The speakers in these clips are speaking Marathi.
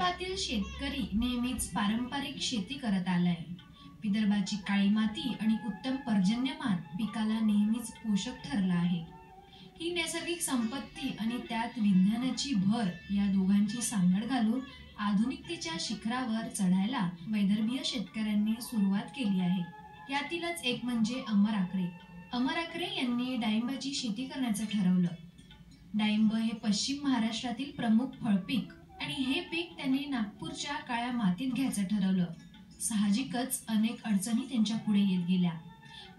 विदर्भातील शेतकरी नेहमीच पारंपरिक शेती करत आलाय. विदर्भाची काळी माती आणि उत्तम पर्जन्यमान पिकाला नेहमीच पोषक ठरला आहे. ही नैसर्गिक संपत्ती आणि त्यात विज्ञानाची भर या दोघांची सांगड घालून आधुनिकतेच्या शिखरावर चढायला वैदर्भीय शेतकऱ्यांनी सुरुवात केली आहे. यातीलच एक म्हणजे अमर आकरे. अमर आकरे यांनी डाळिंबाची शेती करण्याचं ठरवलं. डाळिंब हे पश्चिम महाराष्ट्रातील प्रमुख फळपीक आणि हे पीक त्यांनी नागपूरच्या काळ्या मातीत घ्यायचं ठरवलं. साहजिकच अनेक अडचणी त्यांच्या पुढे येत गेल्या.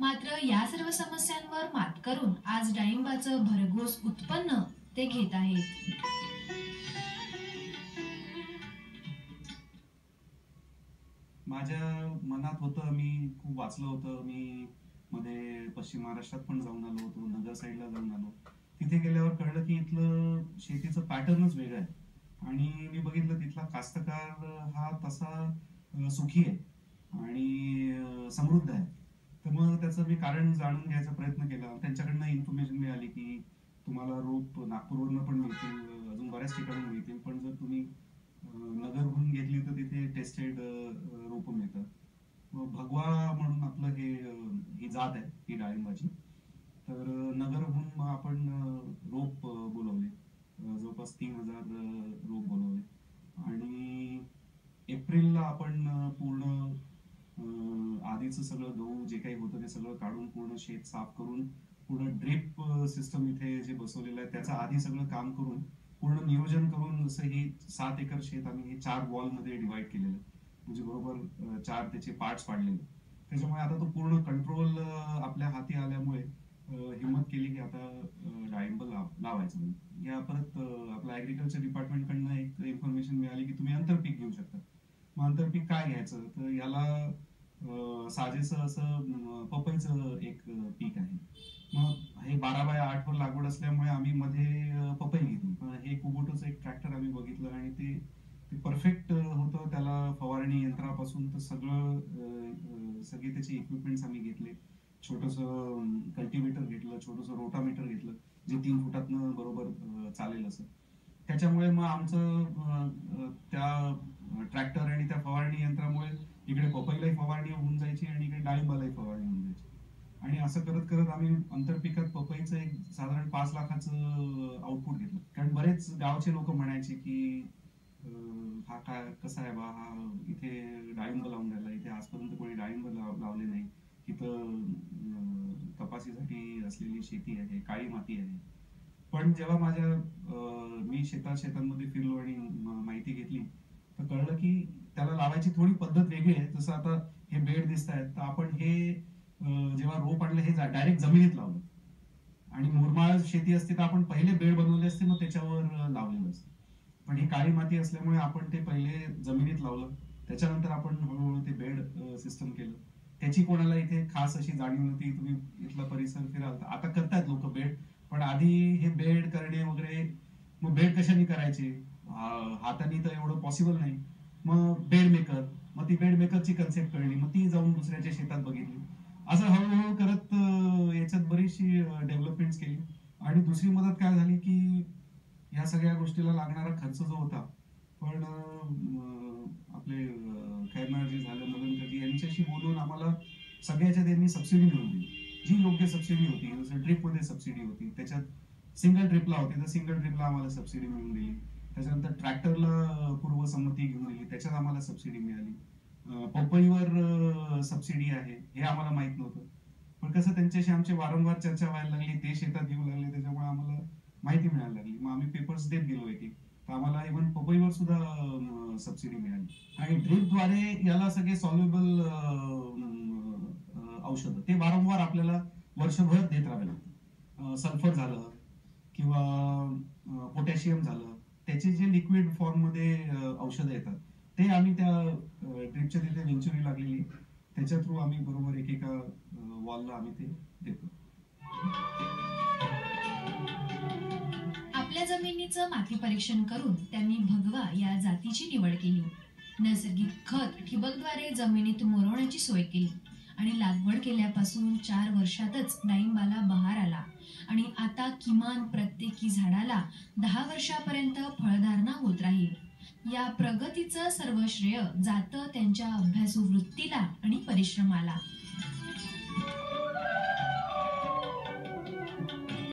मात्र या सर्व समस्यांवर मात करून आज डाळिंबाचं भरघोस उत्पन्न ते घेत आहेत. माझ्या मनात होतं, मी खूप वाचलं होतं. मी मध्ये पश्चिम महाराष्ट्रात पण जाऊन आलो होतो, नगर साईडला जाऊन आलो. तिथे गेल्यावर कळलं की इथलं शेतीचं पॅटर्नच वेगळं आहे. आणि मी बघितलं तिथला कास्तकार हा तसा सुखी आहे आणि समृद्ध आहे. तर मग त्याचं मी कारण जाणून घ्यायचा प्रयत्न केला. त्यांच्याकडनं इन्फॉर्मेशन मिळाली की तुम्हाला रोप नागपूरवरनं पण मिळतील, अजून बऱ्याच ठिकाणी मिळतील, पण जर तुम्ही नगरहून घेतली तर तिथे टेस्टेड रोप मिळतात. भगवा म्हणून आपलं ही जात आहे ही डाळिंबाची. तर नगरहून मग आपण रोप बोलवले, जवळपास 3000 रोप बोलवले. आणि एप्रिलला आपण पूर्ण आधीचं सगळं गहू जे काही होतं ते सगळं काढून पूर्ण शेत साफ करून पूर्ण ड्रिप सिस्टम इथे जे बसवलेलं आहे त्याचं आधी सगळं काम करून पूर्ण नियोजन करून, जसं ही 7 एकर शेत आम्ही हे 4 वॉल मध्ये डिवाइड केलेलं, म्हणजे बरोबर 4 त्याचे पार्ट्स पाडलेले. त्याच्यामुळे आता तो पूर्ण कंट्रोल आपल्या हाती आल्यामुळे हिंमत केली की आता डाळिंब लावायचं. या परत आपल्या ऍग्रिकल्चर डिपार्टमेंट कडनं एक इन्फॉर्मेशन मिळाली की तुम्ही आंतरपीक घेऊ शकता. मग आंतरपीक काय घ्यायचं, तर याला साजेसं असं पपईचं एक पीक आहे. मग हे 12x8 वर लागवड असल्यामुळे आम्ही मध्ये पपई घेतली. हे कुबोटाचं एक ट्रॅक्टर आम्ही बघितलं आणि ते परफेक्ट होतं. त्याला फवारणी यंत्रापासून तर सगळे त्याचे इक्विपमेंट्स आम्ही घेतले. छोटंसं कल्टिवेटर घेतलं, छोटंसं रोटामीटर घेतलं जे 3 फुटातनं बरोबर चालेल असं. त्याच्यामुळे मग आमचं त्या ट्रॅक्टर आणि त्या फवारणी यंत्रामुळे इकडे पपईलाही फवारणी होऊन जायची आणि इकडे डाळिंबालाही फवारणी होऊन जायची. आणि असं करत करत आम्ही आंतरपिकात पपईचं एक साधारण 5 लाखाचं आउटपुट घेतलं. कारण बरेच गावचे लोक म्हणायचे की हा काय कसा आहे बा, हा इथे डाळिंब लावून राहिला, इथे आजपर्यंत कोणी डाळिंब लावले नाही, इथं कपाशीसाठी असलेली शेती आहे, काळी माती आहे. पण जेव्हा मी शेतांमध्ये फिरलो आणि माहिती घेतली तर कळलं की त्याला लावायची थोडी पद्धत वेगळी आहे. जसं आता हे बेड दिसत आहेत, तर आपण हे जेव्हा रोप आणलं हे डायरेक्ट जमिनीत लावलं. आणि मुरमाळ शेती असते तर आपण पहिले बेड बनवले असते, मग त्याच्यावर लावलेलं असतं. पण ही काळी माती असल्यामुळे आपण ते पहिले जमिनीत लावलं, त्याच्यानंतर आपण हळूहळू ते बेड सिस्टम केलं. त्याची कोणाला इथे खास अशी जाणीव नव्हती. तुम्ही इथला परिसर फिराल तर आता करतायत लोक बेड, पण आधी हे बेड करणे वगैरे, मग बेड कशाने करायचे, हाताने तर एवढं पॉसिबल नाही. मग बेड मेकर, मग ती बेड मेकरची कन्सेप्ट कळली, मग ती जाऊन दुसऱ्याच्या शेतात बघितली. असं हळूहळू करत याच्यात बरीचशी डेव्हलपमेंट केली. आणि दुसरी मदत काय झाली की या सगळ्या गोष्टीला लागणारा खर्च जो होता, पण आपले खैरनारजी झाले, मदनकरजी यांच्याशी बोलून आम्हाला सगळ्याच्या त्यांनी सबसिडी मिळून दिली, जी योग्य सबसिडी होती. जसं ट्रिप मध्ये सबसिडी होती, त्याच्यात सिंगल ट्रिपला होती तर सिंगल ट्रिपला आम्हाला सबसिडी मिळून दिली. त्याच्यानंतर ट्रॅक्टरला पूर्वसंमती घेऊन दिली, त्याच्यात आम्हाला सबसिडी मिळाली. पपईवर सबसिडी आहे हे आम्हाला माहित नव्हतं, पण कसं त्यांच्याशी आमची वारंवार चर्चा व्हायला लागली, ते शेतात येऊ लागले, त्याच्यामुळे आम्हाला माहिती मिळायला लागली. मग आम्ही पेपर्स देत गेलो एक, तर आम्हाला इव्हन पपईवर सुद्धा सबसिडी मिळाली. आणि ड्रिपद्वारे याला सगळे सॉल्युबल औषध ते वारंवार आपल्याला वर्षभर देत राहावे लागतं. सल्फर झालं किंवा पोटॅशियम झालं, त्याचे जे लिक्विड फॉर्म मध्ये औषधं येतात ते आम्ही त्या ड्रिपच्या तिथे वेंचुरी लागलेली, त्याच्या थ्रू आम्ही बरोबर एकेका वॉलला आम्ही ते देतो. आपल्या जमिनीचं माती परीक्षण करून त्यांनी भगवा या जातीची निवड केली. नैसर्गिक खत ठिबकद्वारे जमिनीत मुरवण्याची सोय केली आणि लागवड केल्यापासून 4 वर्षातच डाळिंबाला बहार आला आणि आता किमान प्रत्येकी झाडाला 10 वर्षापर्यंत फळधारणा होत राहील. या प्रगतीचं सर्व श्रेय जातं त्यांच्या अभ्यासू वृत्तीला आणि परिश्रमाला.